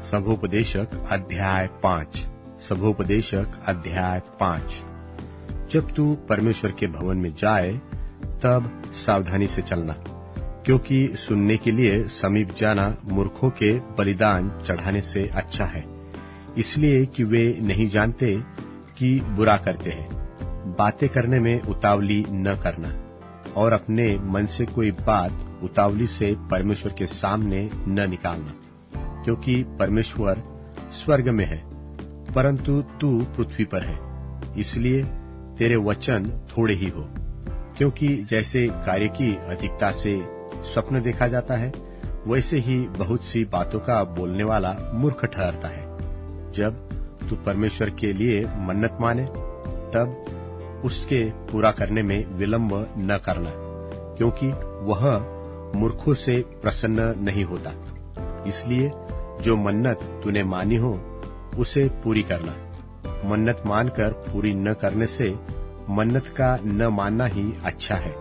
सभोपदेशक अध्याय 5। सभोपदेशक अध्याय 5। जब तू परमेश्वर के भवन में जाए तब सावधानी से चलना, क्योंकि सुनने के लिए समीप जाना मूर्खों के बलिदान चढ़ाने से अच्छा है, इसलिए कि वे नहीं जानते कि बुरा करते हैं। बातें करने में उतावली न करना, और अपने मन से कोई बात उतावली से परमेश्वर के सामने न निकालना, क्योंकि परमेश्वर स्वर्ग में है परंतु तू पृथ्वी पर है, इसलिए तेरे वचन थोड़े ही हो। क्योंकि जैसे कार्य की अधिकता से स्वप्न देखा जाता है, वैसे ही बहुत सी बातों का बोलने वाला मूर्ख ठहरता है। जब तू परमेश्वर के लिए मन्नत माने तब उसके पूरा करने में विलंब न करना, क्योंकि वह मूर्खों से प्रसन्न नहीं होता। इसलिए जो मन्नत तूने मानी हो उसे पूरी करना। मन्नत मानकर पूरी न करने से मन्नत का न मानना ही अच्छा है।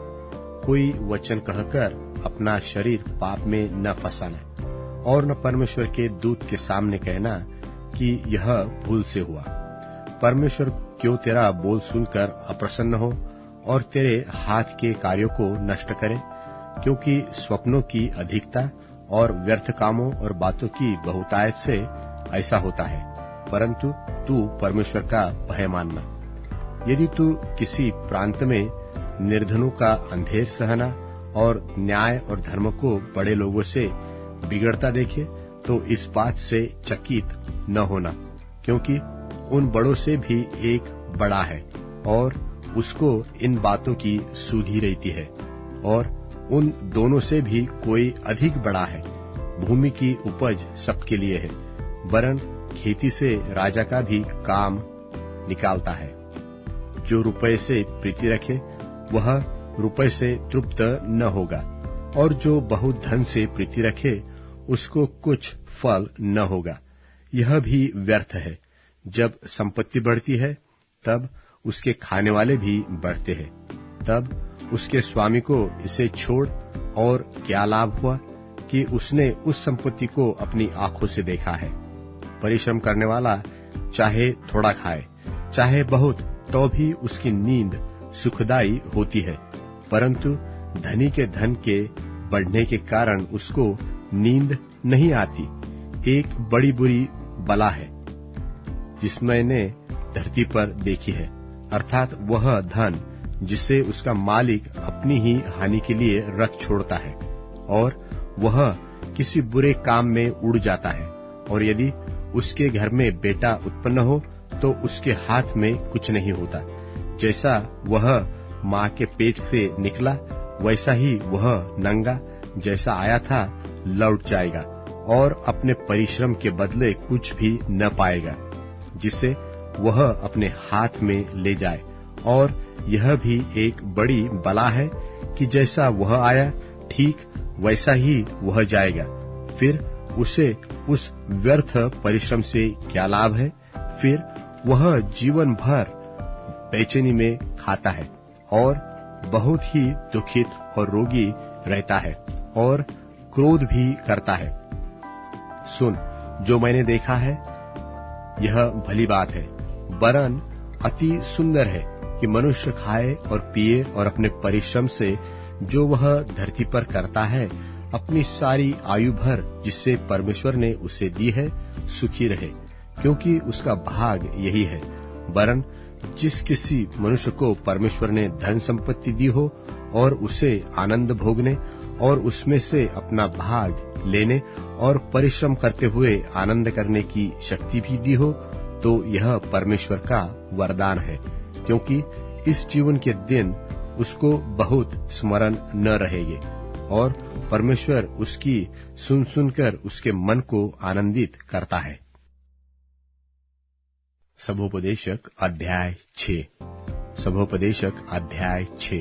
कोई वचन कहकर अपना शरीर पाप में न फंसाना, और न परमेश्वर के दूत के सामने कहना कि यह भूल से हुआ। परमेश्वर क्यों तेरा बोल सुनकर अप्रसन्न हो और तेरे हाथ के कार्यों को नष्ट करे? क्योंकि स्वप्नों की अधिकता और व्यर्थ कामों और बातों की बहुतायत से ऐसा होता है, परंतु तू परमेश्वर का भय मानना। यदि तू किसी प्रांत में निर्धनों का अंधेर सहना और न्याय और धर्म को बड़े लोगों से बिगड़ता देखे, तो इस बात से चकित न होना, क्योंकि उन बड़ों से भी एक बड़ा है और उसको इन बातों की सुधि रहती है, और उन दोनों से भी कोई अधिक बड़ा है। भूमि की उपज सबके लिए है, वरन खेती से राजा का भी काम निकालता है। जो रुपए से प्रीति रखे वह रुपए से तृप्त न होगा, और जो बहुत धन से प्रीति रखे उसको कुछ फल न होगा। यह भी व्यर्थ है। जब संपत्ति बढ़ती है तब उसके खाने वाले भी बढ़ते हैं। तब उसके स्वामी को इसे छोड़ और क्या लाभ हुआ कि उसने उस संपत्ति को अपनी आंखों से देखा है। परिश्रम करने वाला चाहे थोड़ा खाए चाहे बहुत, तो भी उसकी नींद सुखदायी होती है, परंतु धनी के धन के बढ़ने के कारण उसको नींद नहीं आती। एक बड़ी बुरी बला है जिसमैंने धरती पर देखी है, अर्थात वह धन जिसे उसका मालिक अपनी ही हानि के लिए रख छोड़ता है, और वह किसी बुरे काम में उड़ जाता है। और यदि उसके घर में बेटा उत्पन्न हो तो उसके हाथ में कुछ नहीं होता। जैसा वह माँ के पेट से निकला, वैसा ही वह नंगा जैसा आया था लौट जाएगा, और अपने परिश्रम के बदले कुछ भी न पाएगा जिसे वह अपने हाथ में ले जाए। और यह भी एक बड़ी बला है कि जैसा वह आया ठीक वैसा ही वह जाएगा। फिर उसे उस व्यर्थ परिश्रम से क्या लाभ है? फिर वह जीवन भर बेचैनी में खाता है और बहुत ही दुखित और रोगी रहता है और क्रोध भी करता है। सुन, जो मैंने देखा है यह भली बात है, वरन अति सुंदर है कि मनुष्य खाए और पिए और अपने परिश्रम से जो वह धरती पर करता है अपनी सारी आयु भर जिससे परमेश्वर ने उसे दी है सुखी रहे, क्योंकि उसका भाग यही है। वरन जिस किसी मनुष्य को परमेश्वर ने धन संपत्ति दी हो और उसे आनंद भोगने और उसमें से अपना भाग लेने और परिश्रम करते हुए आनंद करने की शक्ति भी दी हो, तो यह परमेश्वर का वरदान है, क्योंकि इस जीवन के दिन उसको बहुत स्मरण न रहेंगे, और परमेश्वर उसकी सुन सुनकर उसके मन को आनंदित करता है। सभोपदेशक अध्याय 6। सभोपदेशक अध्याय 6।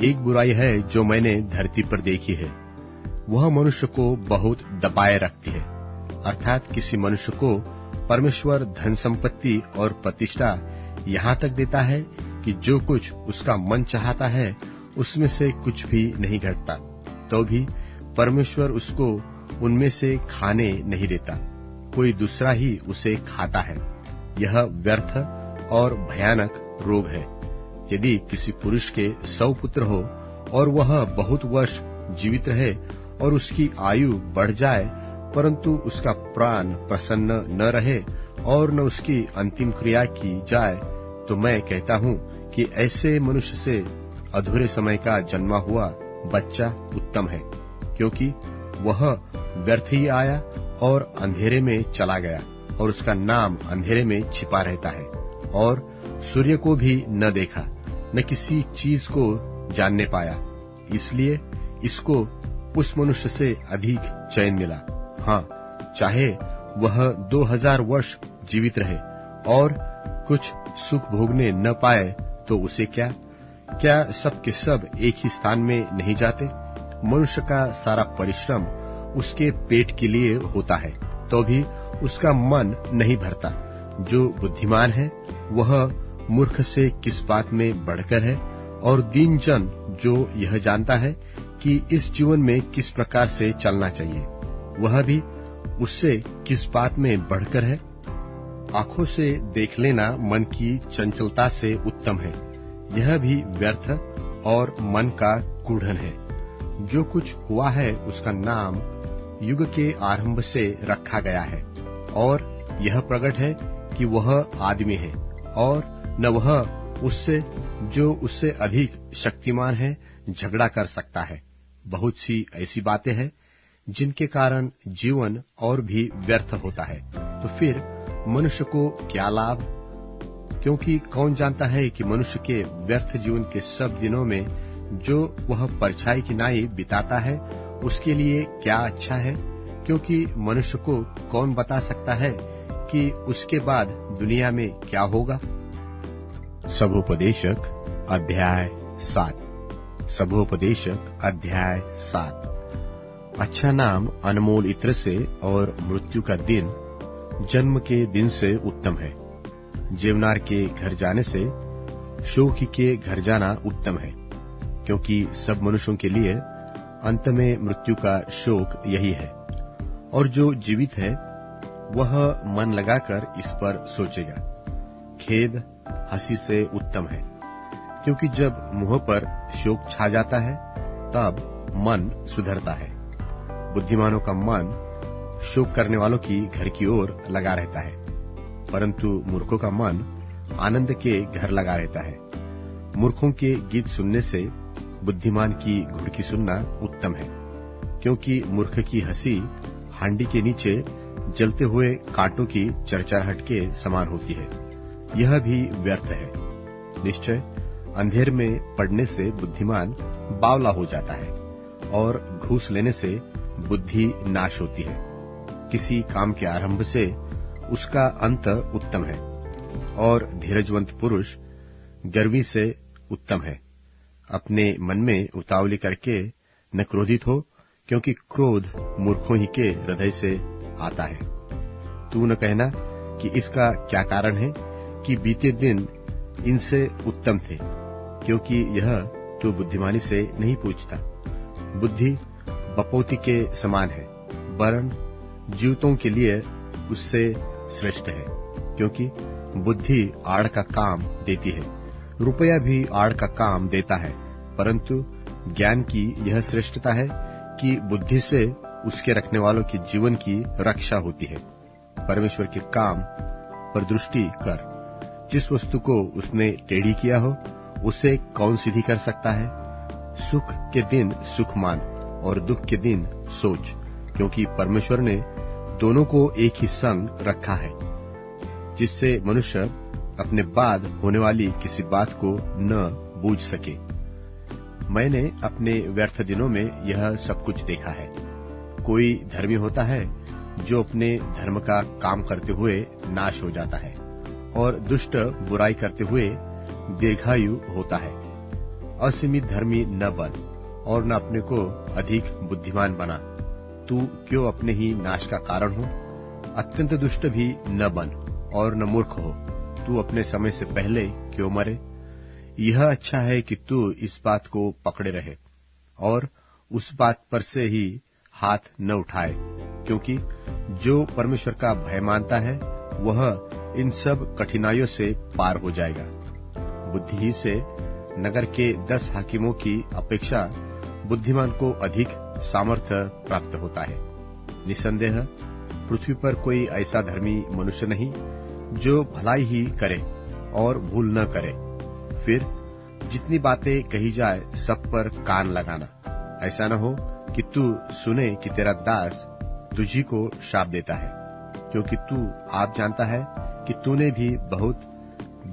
एक बुराई है जो मैंने धरती पर देखी है, वह मनुष्य को बहुत दबाए रखती है। अर्थात किसी मनुष्य को परमेश्वर धन संपत्ति और प्रतिष्ठा यहाँ तक देता है कि जो कुछ उसका मन चाहता है उसमें से कुछ भी नहीं घटता, तो भी परमेश्वर उसको उनमें से खाने नहीं देता। कोई दूसरा ही उसे खाता है। यह व्यर्थ और भयानक रोग है। यदि किसी पुरुष के 100 पुत्र हो और वह बहुत वर्ष जीवित रहे और उसकी आयु बढ़ जाए, परंतु उसका प्राण प्रसन्न न रहे और न उसकी अंतिम क्रिया की जाए, तो मैं कहता हूँ कि ऐसे मनुष्य से अधूरे समय का जन्मा हुआ बच्चा उत्तम है, क्योंकि वह व्यर्थ ही आया और अंधेरे में चला गया और उसका नाम अंधेरे में छिपा रहता है और सूर्य को भी न देखा, न किसी चीज को जानने पाया। इसलिए इसको उस मनुष्य से अधिक चैन मिला। हाँ, चाहे वह 2000 वर्ष जीवित रहे और कुछ सुख भोगने न पाए, तो उसे क्या सब के सब एक ही स्थान में नहीं जाते? मनुष्य का सारा परिश्रम उसके पेट के लिए होता है, तो भी उसका मन नहीं भरता। जो बुद्धिमान है वह मूर्ख से किस बात में बढ़कर है, और दीन जन जो यह जानता है कि इस जीवन में किस प्रकार से चलना चाहिए, वह भी उससे किस बात में बढ़कर है। आंखों से देख लेना मन की चंचलता से उत्तम है, यह भी व्यर्थ और मन का कूढ़न है। जो कुछ हुआ है उसका नाम युग के आरंभ से रखा गया है, और यह प्रकट है कि वह आदमी है, और न वह उससे जो उससे अधिक शक्तिमान है झगड़ा कर सकता है। बहुत सी ऐसी बातें हैं जिनके कारण जीवन और भी व्यर्थ होता है, तो फिर मनुष्य को क्या लाभ? क्योंकि कौन जानता है कि मनुष्य के व्यर्थ जीवन के सब दिनों में जो वह परछाई की नाई बिताता है उसके लिए क्या अच्छा है? क्योंकि मनुष्य को कौन बता सकता है कि उसके बाद दुनिया में क्या होगा? सबोपदेशक अध्याय 7। सबोपदेशक अध्याय 7। अच्छा नाम अनमोल इत्र से और मृत्यु का दिन जन्म के दिन से उत्तम है। जेवनार के घर जाने से शोकी के घर जाना उत्तम है, क्योंकि सब मनुष्यों के लिए अंत में मृत्यु का शोक यही है। और जो जीवित है वह मन लगाकर इस पर सोचेगा। खेद हंसी से उत्तम है, क्योंकि जब मुंह पर शोक छा जाता है तब मन सुधरता है। बुद्धिमानों का मन शोक करने वालों की घर की ओर लगा रहता है, परंतु मूर्खों का मन आनंद के घर लगा रहता है। मूर्खों के गीत सुनने से बुद्धिमान की घुड़की सुनना उत्तम है, क्योंकि मूर्ख की हंसी हांडी के नीचे जलते हुए कांटों की चरचराहट के समान होती है। यह भी व्यर्थ है। निश्चय अंधेर में पड़ने से बुद्धिमान बावला हो जाता है, और घूस लेने से बुद्धि नाश होती है। किसी काम के आरंभ से उसका अंत उत्तम है, और धीरजवंत पुरुष गर्वी से उत्तम है। अपने मन में उतावली करके न क्रोधित हो, क्योंकि क्रोध मूर्खों ही के हृदय से आता है। तू न कहना कि इसका क्या कारण है कि बीते दिन इनसे उत्तम थे, क्योंकि यह तू बुद्धिमानी से नहीं पूछता। बुद्धि बपौती के समान है, वरन जीवतों के लिए उससे श्रेष्ठ है, क्योंकि बुद्धि आड़ का काम देती है। रुपया भी आड़ का काम देता है, परंतु ज्ञान की यह श्रेष्ठता है कि बुद्धि से उसके रखने वालों के जीवन की रक्षा होती है। परमेश्वर के काम पर दृष्टि कर। जिस वस्तु को उसने टेढ़ी किया हो उसे कौन सीधी कर सकता है? सुख के दिन सुख मान और दुख के दिन सोच, क्योंकि परमेश्वर ने दोनों को एक ही संग रखा है, जिससे मनुष्य अपने बाद होने वाली किसी बात को न बूझ सके। मैंने अपने व्यर्थ दिनों में यह सब कुछ देखा है। कोई धर्मी होता है जो अपने धर्म का काम करते हुए नाश हो जाता है, और दुष्ट बुराई करते हुए दीर्घायु होता है। असीमित धर्मी न बन और न अपने को अधिक बुद्धिमान बना। तू क्यों अपने ही नाश का कारण हो? अत्यंत दुष्ट भी न बन और न मूर्ख हो। तू अपने समय से पहले क्यों मरे? यह अच्छा है कि तू इस बात को पकड़े रहे और उस बात पर से ही हाथ न उठाए। क्योंकि जो परमेश्वर का भय मानता है वह इन सब कठिनाइयों से पार हो जाएगा। बुद्धि ही से नगर के 10 हाकिमों की अपेक्षा बुद्धिमान को अधिक सामर्थ्य प्राप्त होता है। निसंदेह पृथ्वी पर कोई ऐसा धर्मी मनुष्य नहीं जो भलाई ही करे और भूल न करे। फिर जितनी बातें कही जाए सब पर कान लगाना, ऐसा न हो कि तू सुने कि तेरा दास तुझी को शाप देता है, क्योंकि तू आप जानता है कि तूने भी बहुत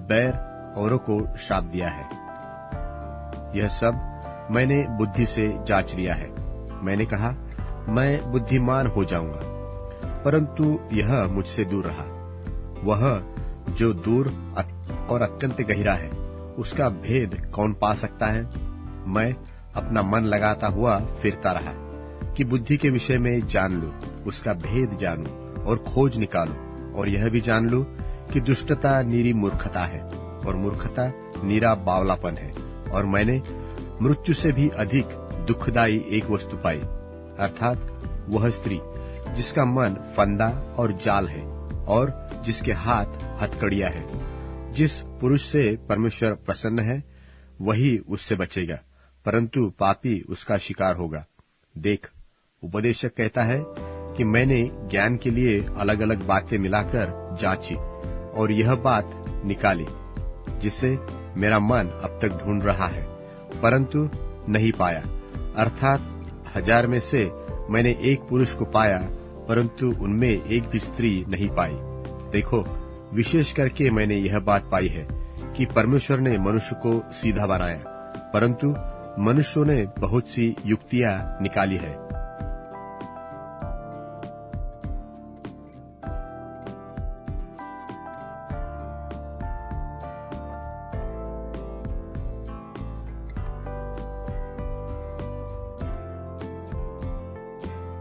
बैर औरों को शाप दिया है। यह सब मैंने बुद्धि से जांच लिया है। मैंने कहा मैं बुद्धिमान हो जाऊंगा, परंतु यह मुझसे दूर रहा। वह जो दूर और अत्यंत गहरा है, उसका भेद कौन पा सकता है? मैं अपना मन लगाता हुआ फिरता रहा कि बुद्धि के विषय में जान लूं, उसका भेद जानूं और खोज निकालूं, और यह भी जान लूं कि दुष्टता नीरी मूर्खता है और मूर्खता नीरा बावलापन है। और मैंने मृत्यु से भी अधिक दुखदायी एक वस्तु पाई, अर्थात वह स्त्री जिसका मन फंदा और जाल है और जिसके हाथ हथकड़ियां है। जिस पुरुष से परमेश्वर प्रसन्न है वही उससे बचेगा, परंतु पापी उसका शिकार होगा। देख, उपदेशक कहता है कि मैंने ज्ञान के लिए अलग अलग बातें मिलाकर जांची और यह बात निकाली जिसे मेरा मन अब तक ढूंढ रहा है, परंतु नहीं पाया। अर्थात 1000 में से मैंने एक पुरुष को पाया, परंतु उनमें एक भी स्त्री नहीं पाई। देखो, विशेष करके मैंने यह बात पाई है कि परमेश्वर ने मनुष्य को सीधा बनाया, परंतु मनुष्यों ने बहुत सी युक्तियां निकाली है